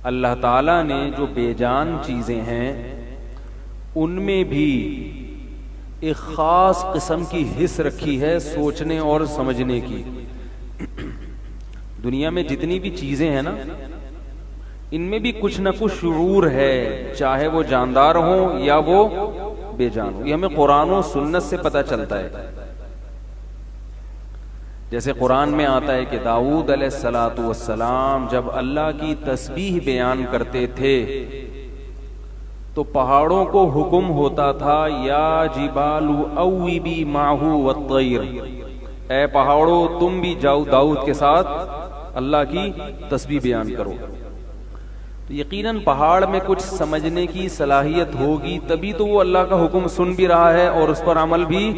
اللہ تعالیٰ نے جو بے جان چیزیں ہیں ان میں بھی ایک خاص قسم کی حس رکھی ہے سوچنے اور سمجھنے کی. دنیا میں جتنی بھی چیزیں ہیں نا ان میں بھی کچھ نہ کچھ شعور ہے, چاہے وہ جاندار ہوں یا وہ بے جان ہوں. یہ ہمیں قرآن و سنت سے پتہ چلتا ہے. جیسے قرآن میں آتا ہے کہ داؤد علیہ الصلاۃ والسلام جب اللہ کی تسبیح بیان کرتے تھے تو پہاڑوں کو حکم ہوتا تھا یا جبال اوبی معہ والطیر, اے پہاڑوں تم بھی جاؤ داؤد کے ساتھ اللہ کی تسبیح بیان کرو. تو یقیناً پہاڑ میں کچھ سمجھنے کی صلاحیت ہوگی تبھی تو وہ اللہ کا حکم سن بھی رہا ہے اور اس پر عمل بھی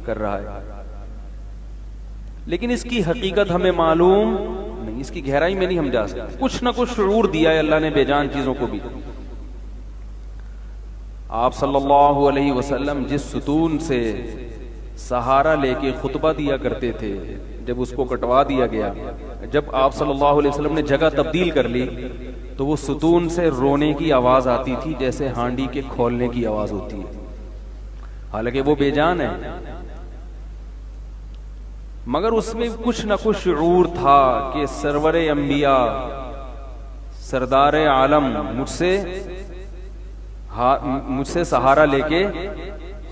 کر رہا ہے. لیکن اس کی حقیقت ہمیں معلوم نہیں, اس کی گہرائی میں نہیں ہم جا سکتے. کچھ نہ کچھ شعور دیا ہے اللہ نے بے جان چیزوں کو بھی. آپ صلی اللہ علیہ وسلم جس ستون سے سہارا لے کے خطبہ دیا کرتے تھے, جب اس کو کٹوا دیا گیا, جب آپ صلی اللہ علیہ وسلم نے جگہ تبدیل کر لی تو وہ ستون سے رونے کی آواز آتی تھی جیسے ہانڈی کے کھولنے کی آواز ہوتی ہے, حالانکہ وہ بے جان ہے. مگر اس میں کچھ نہ کچھ شعور تھا کہ سرور انبیاء سردار عالم مجھ سے سہارا لے کے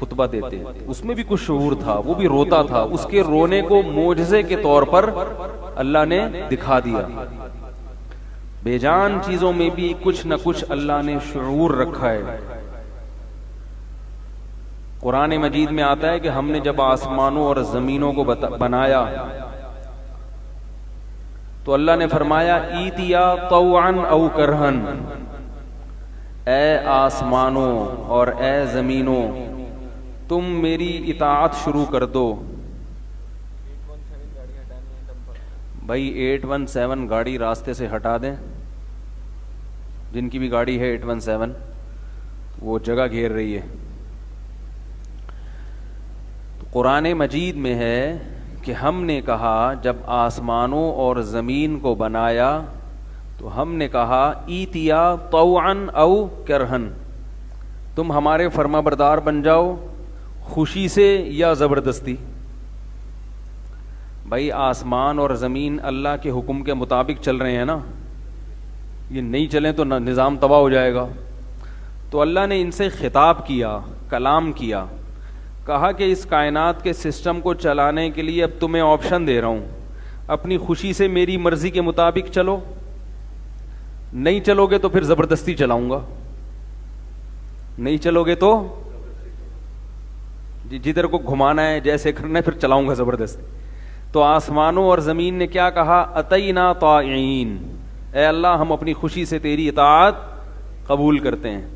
خطبہ دیتے. اس میں بھی کچھ شعور تھا, وہ بھی روتا تھا. اس کے رونے کو معجزے کے طور پر اللہ نے دکھا دیا. بے جان چیزوں میں بھی کچھ نہ کچھ اللہ نے شعور رکھا ہے. قرآن مجید میں آتا ہے کہ ہم نے جب آسمانوں اور زمینوں کو بنایا تو اللہ نے فرمایا ایتیا طوعا او کرہن, اے آسمانوں اور اے زمینوں تم میری اطاعت شروع کر دو. بھائی 817 گاڑی راستے سے ہٹا دیں, جن کی بھی گاڑی ہے 817 وہ جگہ گھیر رہی ہے. قرآن مجید میں ہے کہ ہم نے کہا جب آسمانوں اور زمین کو بنایا تو ہم نے کہا ایتیا طوعا او کرہن, تم ہمارے فرما بردار بن جاؤ خوشی سے یا زبردستی. بھائی آسمان اور زمین اللہ کے حکم کے مطابق چل رہے ہیں نا, یہ نہیں چلیں تو نظام تباہ ہو جائے گا. تو اللہ نے ان سے خطاب کیا, کلام کیا, کہا کہ اس کائنات کے سسٹم کو چلانے کے لیے اب تمہیں آپشن دے رہا ہوں, اپنی خوشی سے میری مرضی کے مطابق چلو, نہیں چلو گے تو پھر زبردستی چلاؤں گا, نہیں چلو گے تو جدھر کو گھمانا ہے جیسے کرنا ہے پھر چلاؤں گا زبردستی. تو آسمانوں اور زمین نے کیا کہا اتینا طائعین, اے اللہ ہم اپنی خوشی سے تیری اطاعت قبول کرتے ہیں.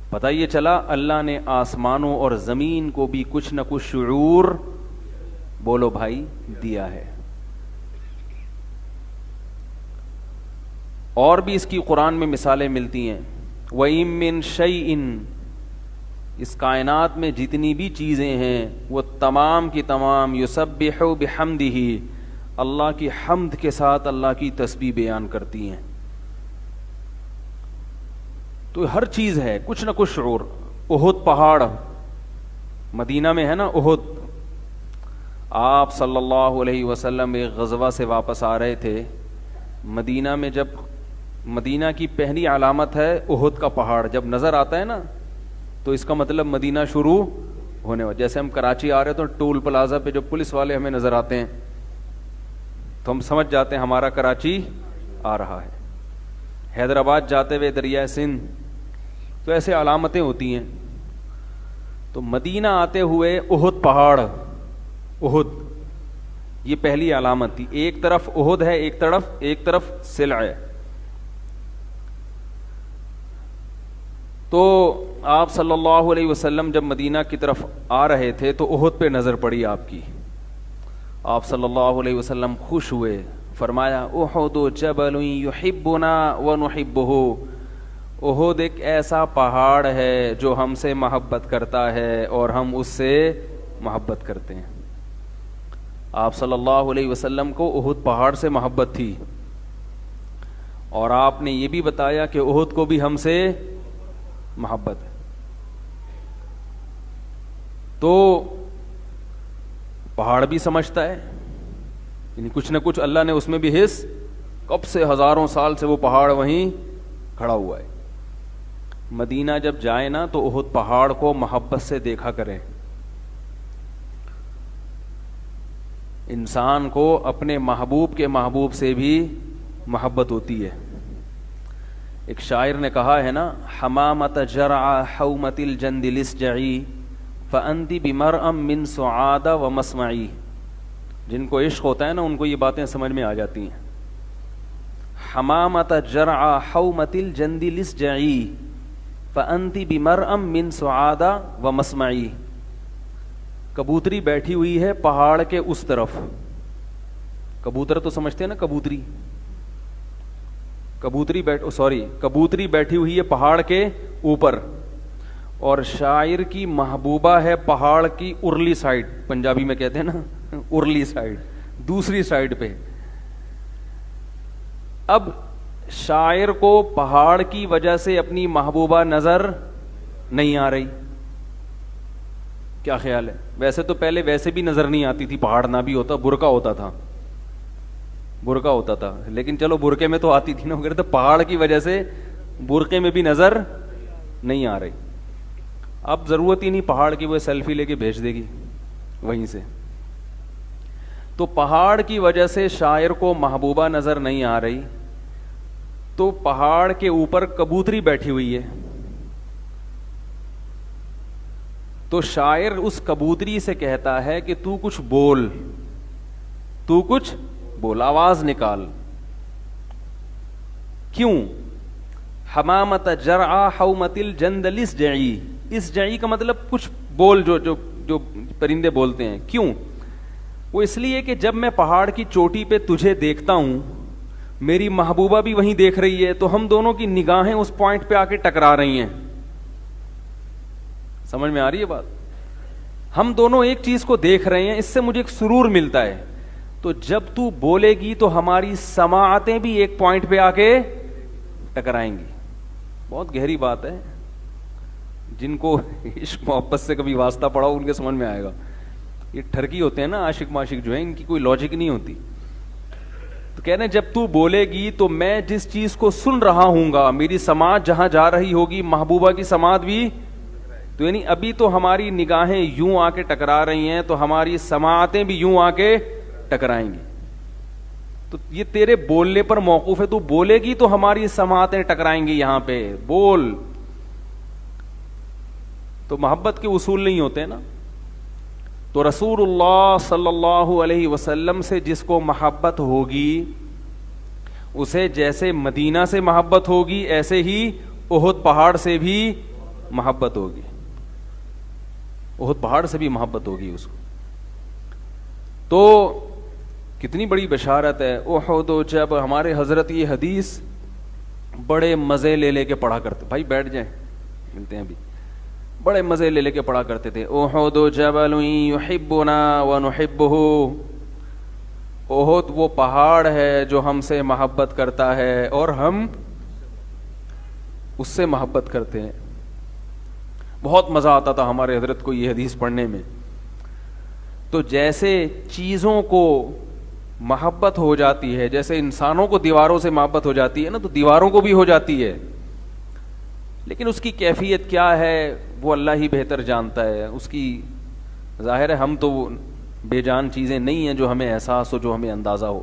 پتہ یہ چلا اللہ نے آسمانوں اور زمین کو بھی کچھ نہ کچھ شعور, بولو بھائی, دیا ہے. اور بھی اس کی قرآن میں مثالیں ملتی ہیں. وَإِن مِّن شَيْءٍ, اس کائنات میں جتنی بھی چیزیں ہیں وہ تمام کی تمام یسبحو بحمدہ, اللہ کی حمد کے ساتھ اللہ کی تسبیح بیان کرتی ہیں. تو ہر چیز ہے کچھ نہ کچھ شعور. احد پہاڑ مدینہ میں ہے نا, احد. آپ صلی اللہ علیہ وسلم ایک غزوہ سے واپس آ رہے تھے مدینہ میں. جب مدینہ کی پہلی علامت ہے احد کا پہاڑ, جب نظر آتا ہے نا تو اس کا مطلب مدینہ شروع ہونے والا. جیسے ہم کراچی آ رہے تو ٹول پلازا پہ جو پولیس والے ہمیں نظر آتے ہیں تو ہم سمجھ جاتے ہیں ہمارا کراچی آ رہا ہے. حیدرآباد جاتے ہوئے دریائے سندھ, تو ایسے علامتیں ہوتی ہیں. تو مدینہ آتے ہوئے احد پہاڑ, احد یہ پہلی علامت تھی. ایک طرف احد ہے, ایک طرف سلع ہے. تو آپ صلی اللہ علیہ وسلم جب مدینہ کی طرف آ رہے تھے تو احد پہ نظر پڑی آپ کی. آپ صلی اللہ علیہ وسلم خوش ہوئے, فرمایا احد جبل یحبنا ونحبہ, احد ایک ایسا پہاڑ ہے جو ہم سے محبت کرتا ہے اور ہم اس سے محبت کرتے ہیں. آپ صلی اللہ علیہ وسلم کو احد پہاڑ سے محبت تھی. اور آپ نے یہ بھی بتایا کہ احد کو بھی ہم سے محبت ہے. تو پہاڑ بھی سمجھتا ہے، یعنی کچھ نہ کچھ اللہ نے اس میں بھی حص، کب سے ہزاروں سال سے وہ پہاڑ وہیں کھڑا ہوا ہے. مدینہ جب جائے نا تو احد پہاڑ کو محبت سے دیکھا کریں. انسان کو اپنے محبوب کے محبوب سے بھی محبت ہوتی ہے. ایک شاعر نے کہا ہے نا، حمامت جرع حومت الجند لسجعی فانتی بمرأم من سعاد و مسمعی. جن کو عشق ہوتا ہے نا ان کو یہ باتیں سمجھ میں آ جاتی ہیں. حمامت جرع حومت الجند لسجعی فانتی بمرأم من سعاد و مسمعی. کبوتری بیٹھی ہوئی ہے پہاڑ کے اس طرف. کبوتر تو سمجھتے ہیں نا، کبوتری کبوتری بیٹھی ہوئی ہے پہاڑ کے اوپر، اور شاعر کی محبوبہ ہے پہاڑ کی ارلی سائڈ، پنجابی میں کہتے ہیں نا ارلی سائڈ، دوسری سائڈ پہ. اب شاعر کو پہاڑ کی وجہ سے اپنی محبوبہ نظر نہیں آ رہی. کیا خیال ہے؟ ویسے تو پہلے ویسے بھی نظر نہیں آتی تھی، پہاڑ نہ بھی ہوتا، برقع ہوتا تھا، لیکن چلو برقعے میں تو آتی تھی نا، اگر تو پہاڑ کی وجہ سے برقعے میں بھی نظر نہیں آ رہی. اب ضرورت ہی نہیں پہاڑ کی، وہ سیلفی لے کے بھیج دے گی وہیں سے. تو پہاڑ کی وجہ سے شاعر کو محبوبہ نظر نہیں آ رہی، تو پہاڑ کے اوپر کبوتری بیٹھی ہوئی ہے. تو شاعر اس کبوتری سے کہتا ہے کہ تو کچھ بول، آواز نکال. کیوں؟ حمامت جرع حومت الجند لسجعی. اسجعی کا مطلب کچھ بول، جو پرندے بولتے ہیں. کیوں؟ وہ اس لیے کہ جب میں پہاڑ کی چوٹی پہ تجھے دیکھتا ہوں، میری محبوبہ بھی وہیں دیکھ رہی ہے، تو ہم دونوں کی نگاہیں اس پوائنٹ پہ آ کے ٹکرا رہی ہیں. سمجھ میں آ رہی ہے بات؟ ہم دونوں ایک چیز کو دیکھ رہے ہیں، اس سے مجھے ایک سرور ملتا ہے. تو جب تو بولے گی تو ہماری سماعتیں بھی ایک پوائنٹ پہ آ کے ٹکرائیں گی. بہت گہری بات ہے. جن کو عشق محبت سے کبھی واسطہ پڑا ہو ان کے سمجھ میں آئے گا. یہ ٹھرکی ہوتے ہیں نا عاشق معاشق جو ہیں، ان کی کوئی لاجک نہیں ہوتی. تو کہنے جب تو بولے گی تو میں جس چیز کو سن رہا ہوں گا، میری سماعت جہاں جا رہی ہوگی، محبوبہ کی سماعت بھی، تو یعنی ابھی تو ہماری نگاہیں یوں آ کے ٹکرا رہی ہیں، تو ہماری سماعتیں بھی یوں آ کے ٹکرائیں گی. تو یہ تیرے بولنے پر موقوف ہے. تو بولے گی تو ہماری سماعتیں ٹکرائیں گی. یہاں پہ بول. تو محبت کے اصول نہیں ہوتے نا. تو رسول اللہ صلی اللہ علیہ وسلم سے جس کو محبت ہوگی، اسے جیسے مدینہ سے محبت ہوگی، ایسے ہی احد پہاڑ سے بھی محبت ہوگی. احد پہاڑ سے بھی محبت ہوگی اس کو. تو کتنی بڑی بشارت ہے. احد جب ہمارے حضرت یہ حدیث بڑے مزے لے کے پڑھا کرتے. بھائی بیٹھ جائیں، ملتے ہیں ابھی. بڑے مزے لے کے پڑھا کرتے تھے. احد جبل یحبنا ونحبہ. احد وہ پہاڑ ہے جو ہم سے محبت کرتا ہے اور ہم اس سے محبت کرتے ہیں. بہت مزہ آتا تھا ہمارے حضرت کو یہ حدیث پڑھنے میں. تو جیسے چیزوں کو محبت ہو جاتی ہے، جیسے انسانوں کو دیواروں سے محبت ہو جاتی ہے نا، تو دیواروں کو بھی ہو جاتی ہے. لیکن اس کی کیفیت کیا ہے وہ اللہ ہی بہتر جانتا ہے. اس کی ظاہر ہے ہم تو بے جان چیزیں نہیں ہیں جو ہمیں احساس ہو، جو ہمیں اندازہ ہو.